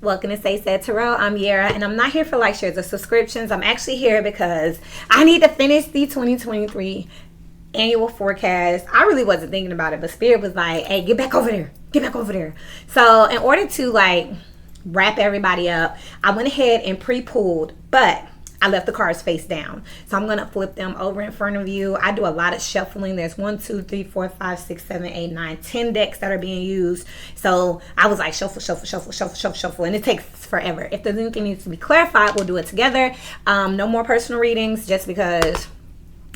Welcome to Say Said Tarot. I'm Yara, and I'm not here for like, shares, or subscriptions. I'm actually here because I need to finish the 2023 annual forecast. I really wasn't thinking about it, but Spirit was like, hey, get back over there. Get back over there. So in order to like wrap everybody up, I went ahead and pre-pulled, but I left the cards face down. So I'm going to flip them over in front of you. I do a lot of shuffling. There's 1, 2, 3, 4, 5, 6, 7, 8, 9, 10 decks that are being used. So I was like, shuffle, shuffle, shuffle, shuffle, shuffle, shuffle. And it takes forever. If there's anything that needs to be clarified, we'll do it together. No more personal readings just because,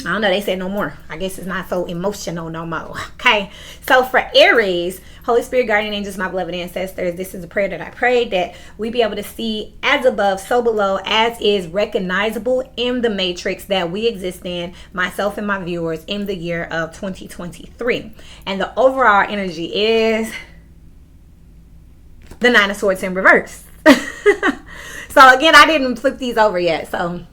I don't know, they said no more. I guess it's not so emotional no more. Okay. So for Aries, Holy Spirit, guardian angels, my beloved ancestors, this is a prayer that I prayed that we be able to see as above, so below, as is recognizable in the matrix that we exist in, myself and my viewers, in the year of 2023. And the overall energy is the Nine of Swords in reverse. So again, I didn't flip these over yet. So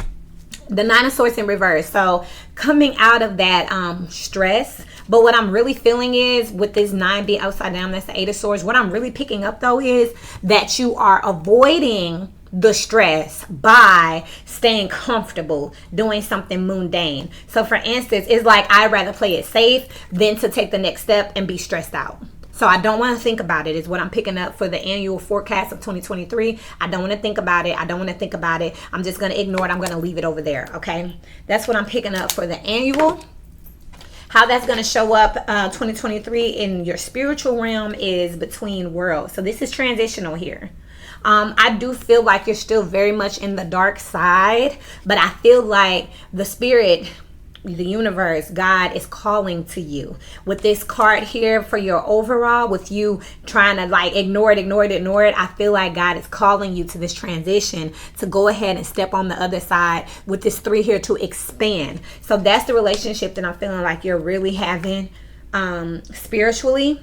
the Nine of Swords in reverse. So coming out of that stress. But what I'm really feeling is with this 9 being upside down, that's the 8 of Swords. What I'm really picking up though is that you are avoiding the stress by staying comfortable doing something mundane. So for instance, it's like I'd rather play it safe than to take the next step and be stressed out. So I don't want to think about it is what I'm picking up for the annual forecast of 2023. I don't want to think about it. I don't want to think about it. I'm just going to ignore it. I'm going to leave it over there. Okay. That's what I'm picking up for the annual. How that's going to show up 2023 in your spiritual realm is between worlds. So this is transitional here. I do feel like you're still very much in the dark side, but I feel like the spirit, the universe, God is calling to you with this card here for your overall, with you trying to like ignore it. I feel like God is calling you to this transition to go ahead and step on the other side with this 3 here to expand. So that's the relationship that I'm feeling like you're really having spiritually,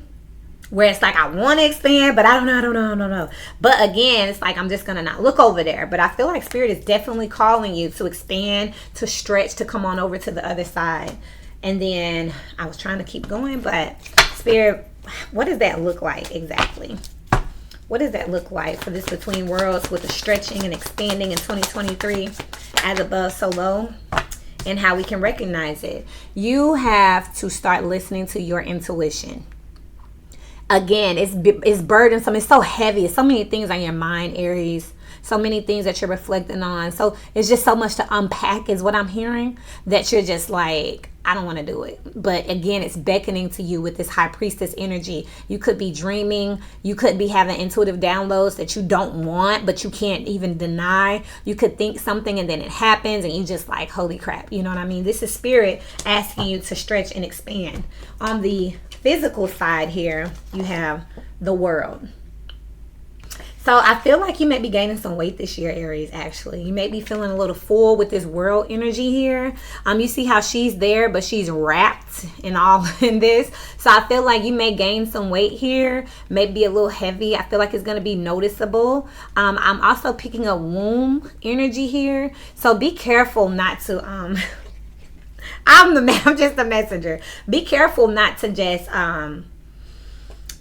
where it's like I want to expand, but I don't know. But again, it's like I'm just going to not look over there. But I feel like Spirit is definitely calling you to expand, to stretch, to come on over to the other side. And then I was trying to keep going, but Spirit, what does that look like exactly? What does that look like for this between worlds with the stretching and expanding in 2023 as above, so low? And how we can recognize it. You have to start listening to your intuition. Again, it's burdensome. It's so heavy. It's so many things on your mind, Aries. So many things that you're reflecting on. So it's just so much to unpack is what I'm hearing, that you're just like, I don't want to do it. But again, it's beckoning to you with this high priestess energy. You could be dreaming. You could be having intuitive downloads that you don't want, but you can't even deny. You could think something and then it happens and you just like, holy crap. You know what I mean? This is Spirit asking you to stretch and expand. On the physical side here, you have the World. So I feel like you may be gaining some weight this year, Aries, actually. You may be feeling a little full with this World energy here. You see how she's there, but she's wrapped in all in this. So I feel like you may gain some weight here, maybe a little heavy. I feel like it's going to be noticeable. I'm also picking up womb energy here. So be careful not to... I'm just a messenger. Be careful not to just...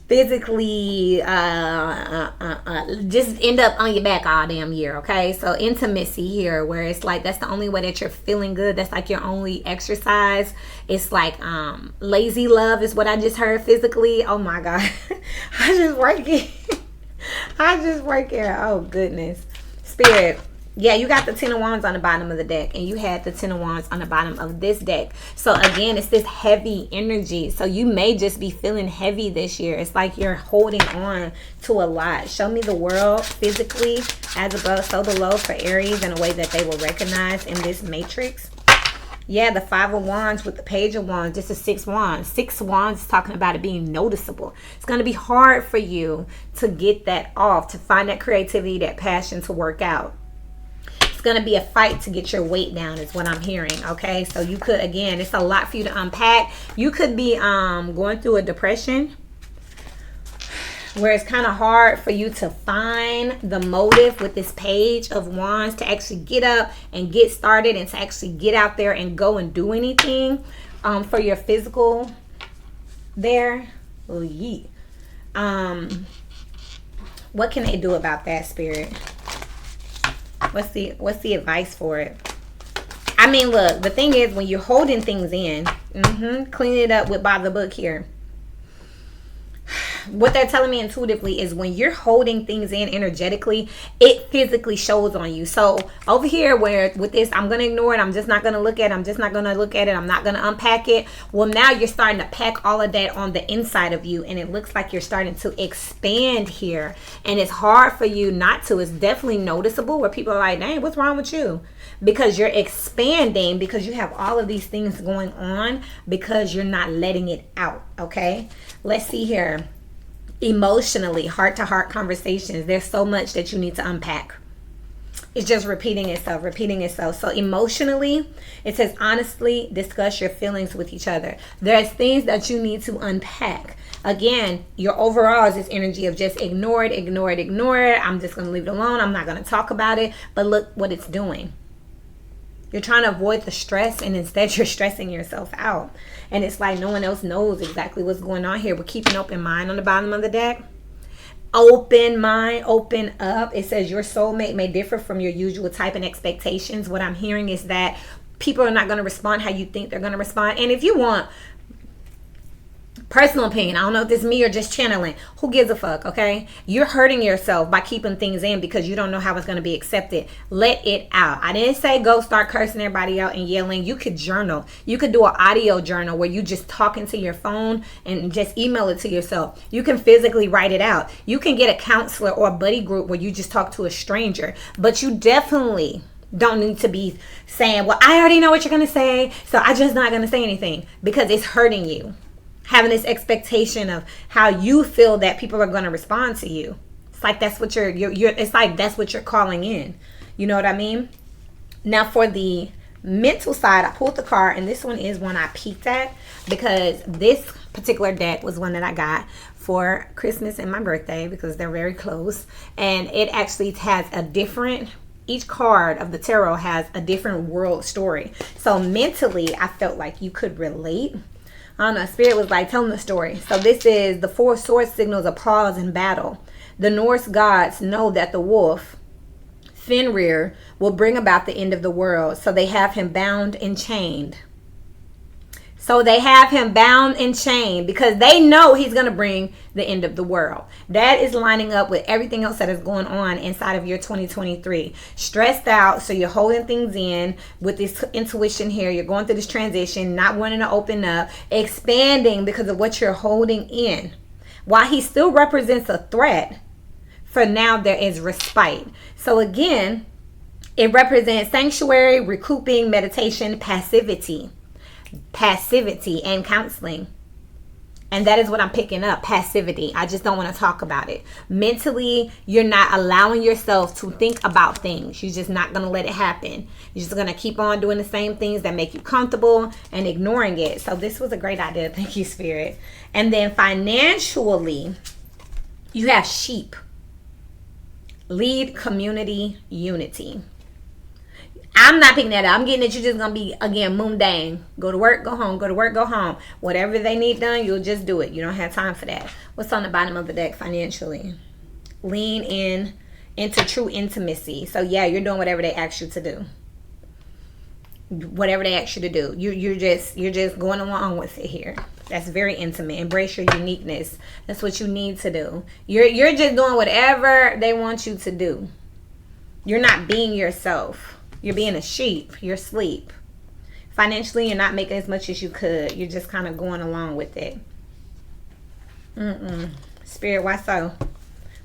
physically just end up on your back all damn year. Okay, so intimacy here, where it's like that's the only way that you're feeling good, that's like your only exercise. It's like lazy love is what I just heard physically. Oh my god. I just work here. Oh goodness. Spirit, yeah, you got the 10 of Wands on the bottom of the deck, and you had the 10 of Wands on the bottom of this deck. So again, it's this heavy energy. So you may just be feeling heavy this year. It's like you're holding on to a lot. Show me the World physically, as above, so below, for Aries in a way that they will recognize in this matrix. Yeah, the 5 of Wands with the Page of Wands. This is 6 Wands. 6 Wands is talking about it being noticeable. It's going to be hard for you to get that off, to find that creativity, that passion to work out. Going to be a fight to get your weight down is what I'm hearing. Okay, so you could, again, it's a lot for you to unpack. You could be going through a depression where it's kind of hard for you to find the motive with this Page of Wands to actually get up and get started and to actually get out there and go and do anything for your physical there. Oh, yeah. What can they do about that, Spirit? What's the advice for it? I mean, look, the thing is, when you're holding things in, clean it up with by the book here. What they're telling me intuitively is when you're holding things in energetically, it physically shows on you. So over here, where with this, I'm going to ignore it. I'm just not going to look at it. I'm just not going to look at it. I'm not going to unpack it. Well, now you're starting to pack all of that on the inside of you. And it looks like you're starting to expand here. And it's hard for you not to. It's definitely noticeable where people are like, dang, what's wrong with you? Because you're expanding, because you have all of these things going on, because you're not letting it out. Okay, let's see here. Emotionally, heart-to-heart conversations, there's so much that you need to unpack. It's just repeating itself. So emotionally, it says honestly discuss your feelings with each other. There's things that you need to unpack. Again, your overall is this energy of just ignore it. I'm just going to leave it alone. I'm not going to talk about it. But look what it's doing. You're trying to avoid the stress, and instead you're stressing yourself out. And it's like no one else knows exactly what's going on here. We're keeping open mind on the bottom of the deck. Open mind, open up. It says your soulmate may differ from your usual type and expectations. What I'm hearing is that people are not going to respond how you think they're going to respond. And if you want personal opinion, I don't know if this is me or just channeling, who gives a fuck? Okay, you're hurting yourself by keeping things in because you don't know how it's going to be accepted. Let it out. I didn't say go start cursing everybody out and yelling. You could journal. You could do an audio journal where you just talk into your phone and just email it to yourself. You can physically write it out. You can get a counselor or a buddy group where you just talk to a stranger. But you definitely don't need to be saying, well, I already know what you're going to say, so I'm just not going to say anything, because it's hurting you. Having this expectation of how you feel that people are going to respond to you. It's like that's what you're it's like that's what you're calling in. You know what I mean? Now for the mental side, I pulled the card, and this one is one I peeked at because this particular deck was one that I got for Christmas and my birthday because they're very close. And it actually has a different, each card of the tarot has a different world story. So mentally, I felt like you could relate. I don't know, Spirit was like, tell them the story. So this is the 4 swords signals applause in battle. The Norse gods know that the wolf, Fenrir, will bring about the end of the world. So they have him bound and chained. Because they know he's going to bring the end of the world. That is lining up with everything else that is going on inside of your 2023. Stressed out, so you're holding things in with this intuition here. You're going through this transition, not wanting to open up, expanding because of what you're holding in. While he still represents a threat, for now there is respite. So again, it represents sanctuary, recouping, meditation, passivity and counseling. And that is what I'm picking up, passivity. I just don't want to talk about it. Mentally, you're not allowing yourself to think about things. You're just not going to let it happen. You're just going to keep on doing the same things that make you comfortable and ignoring it. So this was a great idea. Thank you, Spirit. And then financially, you have sheep. Lead community unity. I'm not picking that up. I'm getting that you're just going to be, again, mundane. Go to work, go home. Go to work, go home. Whatever they need done, you'll just do it. You don't have time for that. What's on the bottom of the deck financially? Lean in into true intimacy. So, yeah, you're doing whatever they ask you to do. Whatever they ask you to do. You're just going along with it here. That's very intimate. Embrace your uniqueness. That's what you need to do. You're just doing whatever they want you to do. You're not being yourself. You're being a sheep. You're asleep. Financially, you're not making as much as you could. You're just kind of going along with it. Spirit, why so?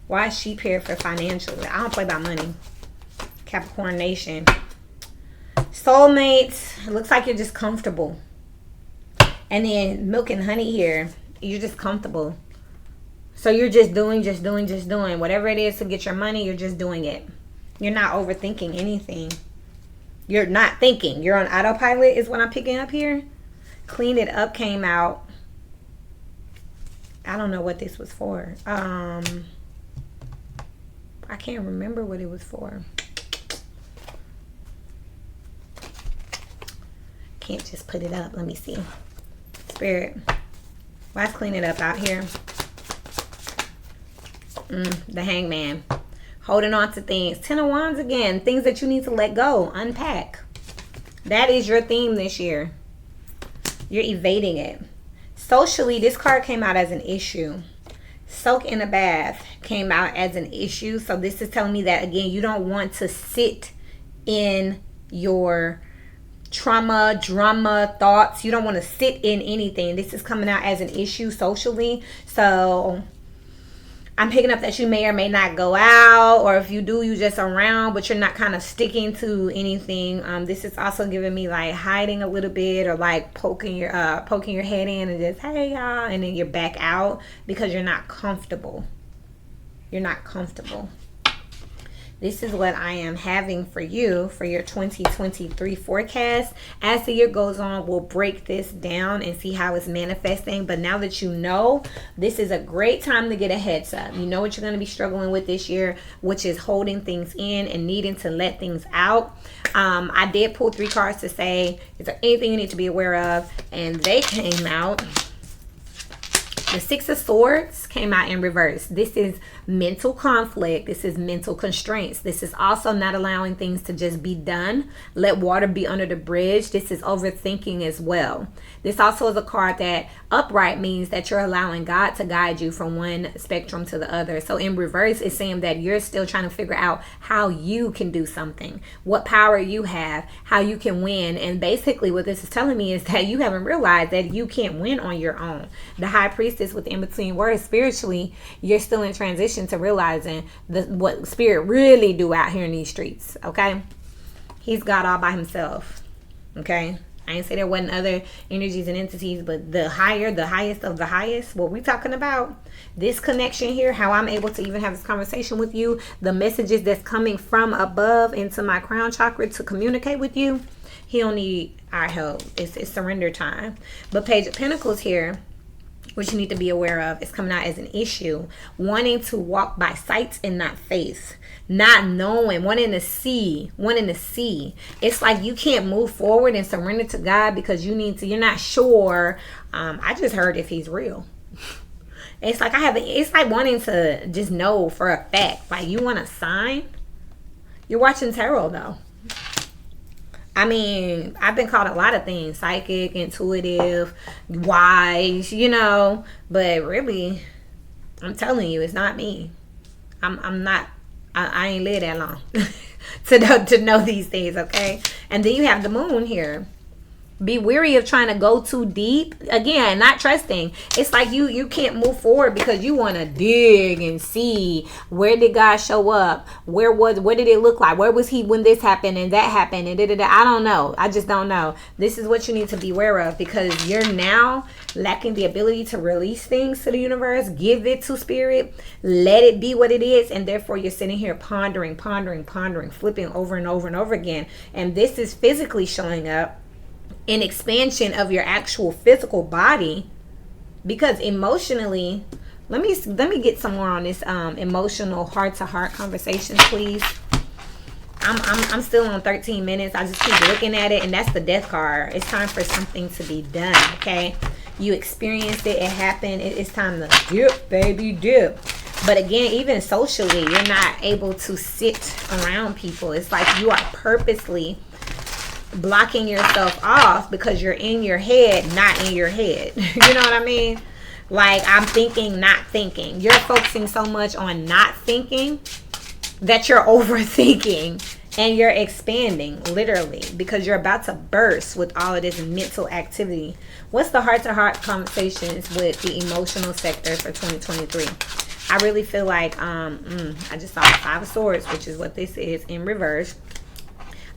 Why is sheep here for financially? I don't play by money. Capricorn Nation. Soulmates. It looks like you're just comfortable. And then milk and honey here. You're just comfortable. So you're just doing. Whatever it is to get your money, you're just doing it. You're not overthinking anything. You're not thinking. You're on autopilot is what I'm picking up here. Clean it up came out. I don't know what this was for. I can't remember what it was for. Can't just put it up. Let me see. Spirit, why's clean it up out here? The Hangman. Holding on to things. 10 of Wands again. Things that you need to let go. Unpack. That is your theme this year. You're evading it. Socially, this card came out as an issue. Soak in a bath came out as an issue. So this is telling me that, again, you don't want to sit in your trauma, drama, thoughts. You don't want to sit in anything. This is coming out as an issue socially. So I'm picking up that you may or may not go out, or if you do, you just around, but you're not kind of sticking to anything. This is also giving me like hiding a little bit, or like poking your head in and just, hey y'all, and then you're back out because you're not comfortable. You're not comfortable. This is what I am having for you for your 2023 forecast. As the year goes on, we'll break this down and see how it's manifesting. But now that you know, this is a great time to get a heads up. You know what you're going to be struggling with this year, which is holding things in and needing to let things out. I did pull 3 cards to say, is there anything you need to be aware of? And they came out. The 6 of Swords came out in reverse. This is mental conflict. This is mental constraints. This is also not allowing things to just be done. Let water be under the bridge. This is overthinking as well. This also is a card that upright means that you're allowing God to guide you from one spectrum to the other. So in reverse, it's saying that you're still trying to figure out how you can do something, what power you have, how you can win. And basically what this is telling me is that you haven't realized that you can't win on your own. The High Priestess with the in-between words, spiritually, you're still in transition to realizing what spirit really do out here in these streets. Okay, he's God all by himself. Okay, I ain't say there wasn't other energies and entities, but the highest of the highest, what we talking about, this connection here, how I'm able to even have this conversation with you, the messages that's coming from above into my crown chakra to communicate with you, he don't need our help. It's surrender time. But Page of Pentacles here, what you need to be aware of, is coming out as an issue. Wanting to walk by sight and not faith. Not knowing, wanting to see. It's like you can't move forward and surrender to God because you're not sure. I just heard if he's real. It's like it's like wanting to just know for a fact. Like you want a sign. You're watching tarot though. I mean, I've been called a lot of things, psychic, intuitive, wise, but really, I'm telling you, it's not me. I'm not, I ain't lived that long to know these things, okay? And then you have the moon here. Be weary of trying to go too deep. Again, not trusting. It's like you can't move forward because you want to dig and see, where did God show up? What did it look like? Where was he when this happened and that happened and da-da-da? I don't know. I just don't know. This is what you need to be aware of, because you're now lacking the ability to release things to the universe, give it to spirit, let it be what it is, and therefore you're sitting here pondering, flipping over and over and over again. And this is physically showing up in expansion of your actual physical body, because emotionally, let me get some more on this emotional heart-to-heart conversation, please. I'm still on 13 minutes. I just keep looking at it, and that's the Death card. It's time for something to be done. Okay, you experienced it happened. It's time to dip, baby, dip. But again, even socially, you're not able to sit around people. It's like you are purposely blocking yourself off because you're in your head, not in your head. You know what I mean? Like, I'm thinking, not thinking. You're focusing so much on not thinking that you're overthinking, and you're expanding, literally, because you're about to burst with all of this mental activity. What's the heart-to-heart conversations with the emotional sector for 2023? I really feel like I just saw the 5 of Swords, which is what this is in reverse.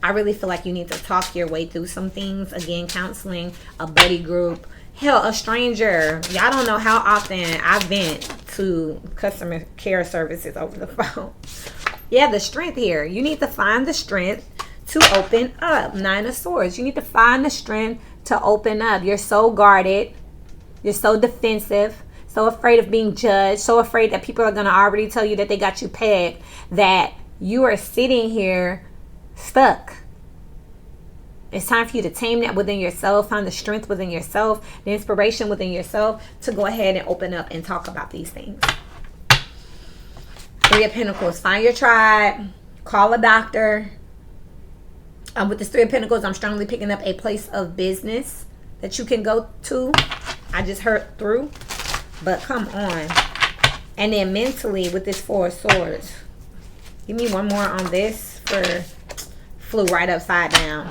I really feel like you need to talk your way through some things. Again, counseling, a buddy group, hell, a stranger. Y'all don't know how often I vent to customer care services over the phone. Yeah, the strength here. You need to find the strength to open up. 9 of Swords. You need to find the strength to open up. You're so guarded. You're so defensive. So afraid of being judged. So afraid that people are going to already tell you that they got you pegged. That you are sitting here stuck. It's time for you to tame that within yourself, find the strength within yourself, the inspiration within yourself to go ahead and open up and talk about these things. Three of Pentacles. Find your tribe. Call a doctor. With this Three of Pentacles, I'm strongly picking up a place of business that you can go to. I just heard through. But come on. And then mentally with this Four of Swords. Give me one more on this. Flew right upside down.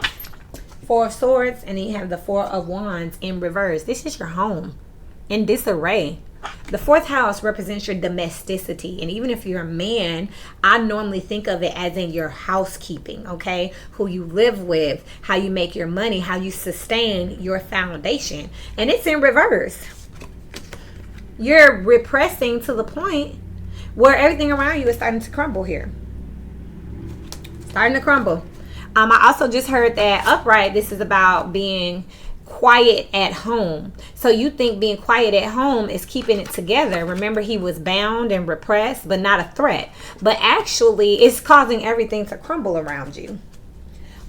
Four of Swords. And then you have the Four of Wands in reverse. This is your home in disarray. The fourth house represents your domesticity. And even if you're a man, I normally think of it as in your housekeeping, okay? Who you live with, how you make your money, how you sustain your foundation. And it's in reverse. You're repressing to the point where everything around you is starting to crumble here. Starting to crumble. I also just heard that upright, this is about being quiet at home. So you think being quiet at home is keeping it together. Remember, he was bound and repressed, but not a threat. But actually, it's causing everything to crumble around you.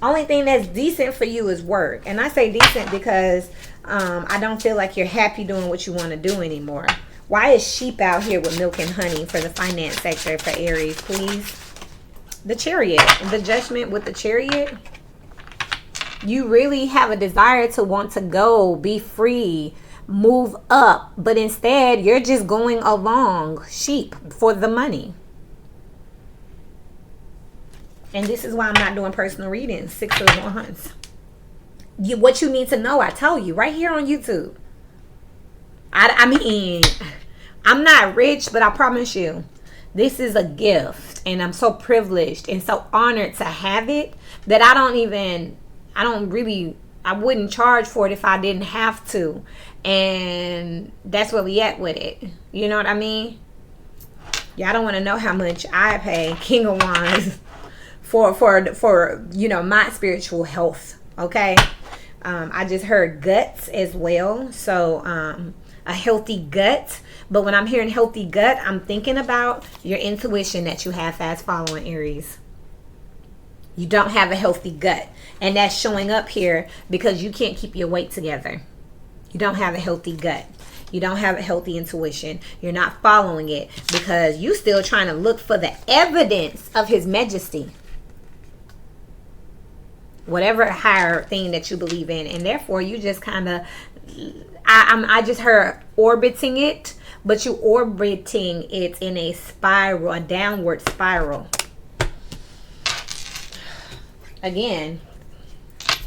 Only thing that's decent for you is work. And I say decent because I don't feel like you're happy doing what you want to do anymore. Why is sheep out here with milk and honey for the finance sector for Aries, please? The Chariot. The Judgment with the Chariot. You really have a desire to want to go, be free, move up. But instead, you're just going along sheep for the money. And this is why I'm not doing personal readings. 6 of Wands. What you need to know, I tell you, right here on YouTube. I mean, I'm not rich, but I promise you, this is a gift. And I'm so privileged and so honored to have it that I wouldn't charge for it if I didn't have to. And that's where we at with it. You know what I mean? Y'all don't want to know how much I pay King of Wands for you know, my spiritual health. Okay. I just heard guts as well. So a healthy gut. But when I'm hearing healthy gut, I'm thinking about your intuition that you have fast following, Aries. You don't have a healthy gut. And that's showing up here because you can't keep your weight together. You don't have a healthy gut. You don't have a healthy intuition. You're not following it because you still trying to look for the evidence of his majesty. Whatever higher thing that you believe in. And therefore, you just kind of, I just heard orbiting it, but you orbiting it in a spiral, a downward spiral. Again,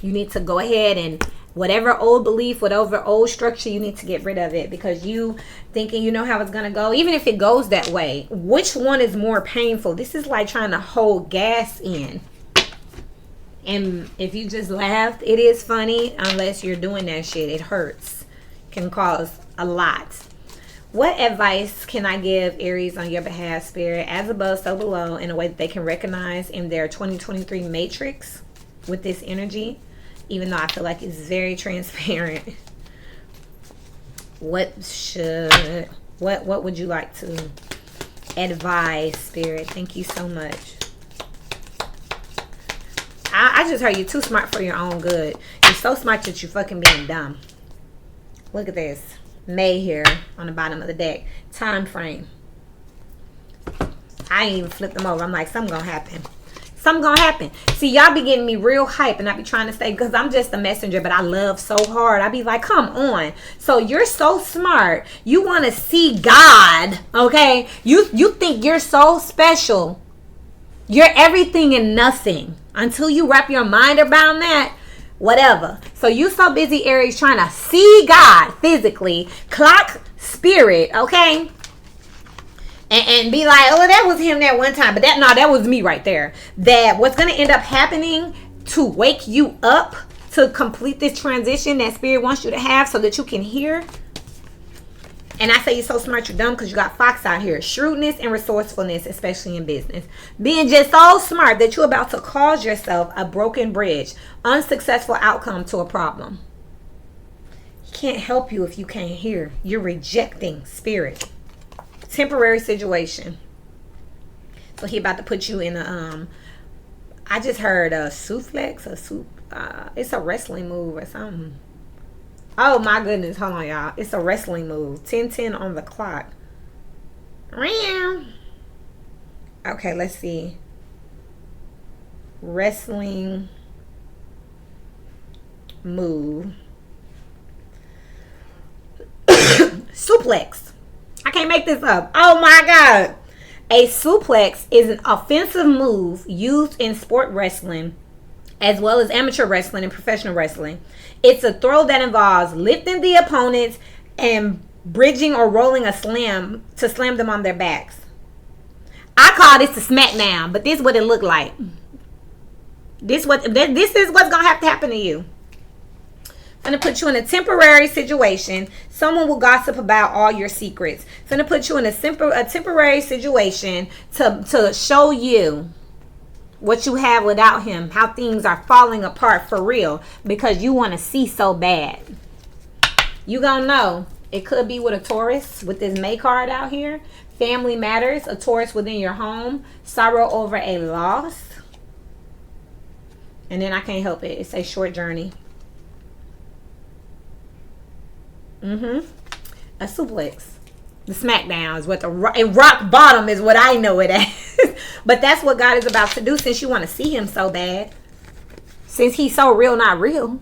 you need to go ahead and whatever old belief, whatever old structure, you need to get rid of it because you thinking you know how it's going to go. Even if it goes that way, which one is more painful? This is like trying to hold gas in. And if you just laughed, it is funny unless you're doing that shit. It hurts. Can cause a lot. What advice can I give Aries on your behalf, Spirit, as above, so below, in a way that they can recognize in their 2023 matrix with this energy, even though I feel like it's very transparent? What would you like to advise, Spirit? Thank you so much. I just heard you too smart for your own good. You're so smart that you're fucking being dumb. Look at this. May here on the bottom of the deck. Time frame. I ain't even flipped them over. I'm like, something gonna happen. Something gonna happen. See, y'all be getting me real hype and I be trying to say, because I'm just a messenger, but I love so hard. I be like, come on. So you're so smart. You want to see God, okay? You think you're so special. You're everything and nothing. Until you wrap your mind around that, whatever. So you so busy, Aries, trying to see God physically, clock spirit, okay? And be like, oh, that was him that one time. But that was me right there. That what's going to end up happening to wake you up to complete this transition that Spirit wants you to have so that you can hear. And I say you're so smart, you're dumb because you got Fox out here. Shrewdness and resourcefulness, especially in business. Being just so smart that you're about to cause yourself a broken bridge. Unsuccessful outcome to a problem. He can't help you if you can't hear. You're rejecting Spirit. Temporary situation. So he about to put you in a, I just heard a suplex, it's a wrestling move or something. Oh my goodness, hold on y'all. It's a wrestling move. 10:10 on the clock. Okay, let's see. Wrestling move. Suplex. I can't make this up. Oh my God. A suplex is an offensive move used in sport wrestling as well as amateur wrestling and professional wrestling. It's a throw that involves lifting the opponents and bridging or rolling a slam to slam them on their backs. I call this the smackdown, but this is what it looked like. This is what's gonna have to happen to you. I'm gonna put you in a temporary situation. Someone will gossip about all your secrets. It's gonna put you in a temporary situation to show you what you have without him, how things are falling apart for real, because you want to see so bad. You gonna know. It could be with a Taurus with this May card out here. Family matters, a Taurus within your home, sorrow over a loss. And then I can't help it. It's a short journey. A suplex. The smackdown is what and rock bottom is what I know it as. But that's what God is about to do, since you want to see him so bad. Since he's so real, not real.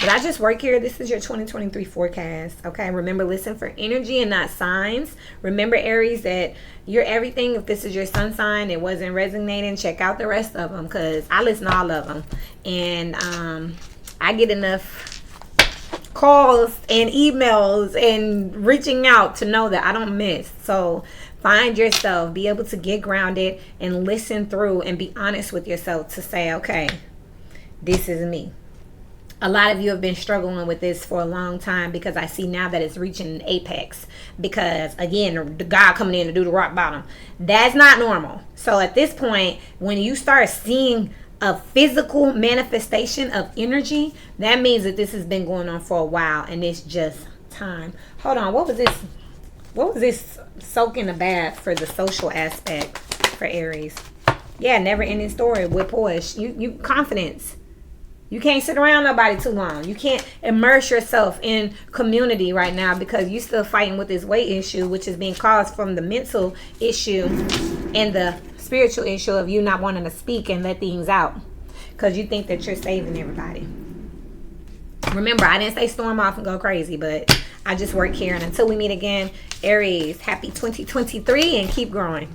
But I just work here. This is your 2023 forecast. Okay, remember, listen for energy and not signs. Remember, Aries, that you're everything. If this is your sun sign, it wasn't resonating, check out the rest of them, because I listen to all of them. And I get enough calls and emails and reaching out to know that I don't miss. So find yourself, be able to get grounded and listen through and be honest with yourself to say, okay, this is me. A lot of you have been struggling with this for a long time, because I see now that it's reaching an apex, because again, the God coming in to do the rock bottom, that's not normal. So at this point, when you start seeing a physical manifestation of energy, that means that this has been going on for a while, and it's just time. Hold on, what was this soak in the bath for the social aspect for Aries? Yeah, never ending story with poise. You confidence. You can't sit around nobody too long. You can't immerse yourself in community right now, because you're still fighting with this weight issue, which is being caused from the mental issue and the spiritual issue of you not wanting to speak and let things out, because you think that you're saving everybody. Remember, I didn't say storm off and go crazy, but I just work here. And until we meet again, Aries, happy 2023 and keep growing.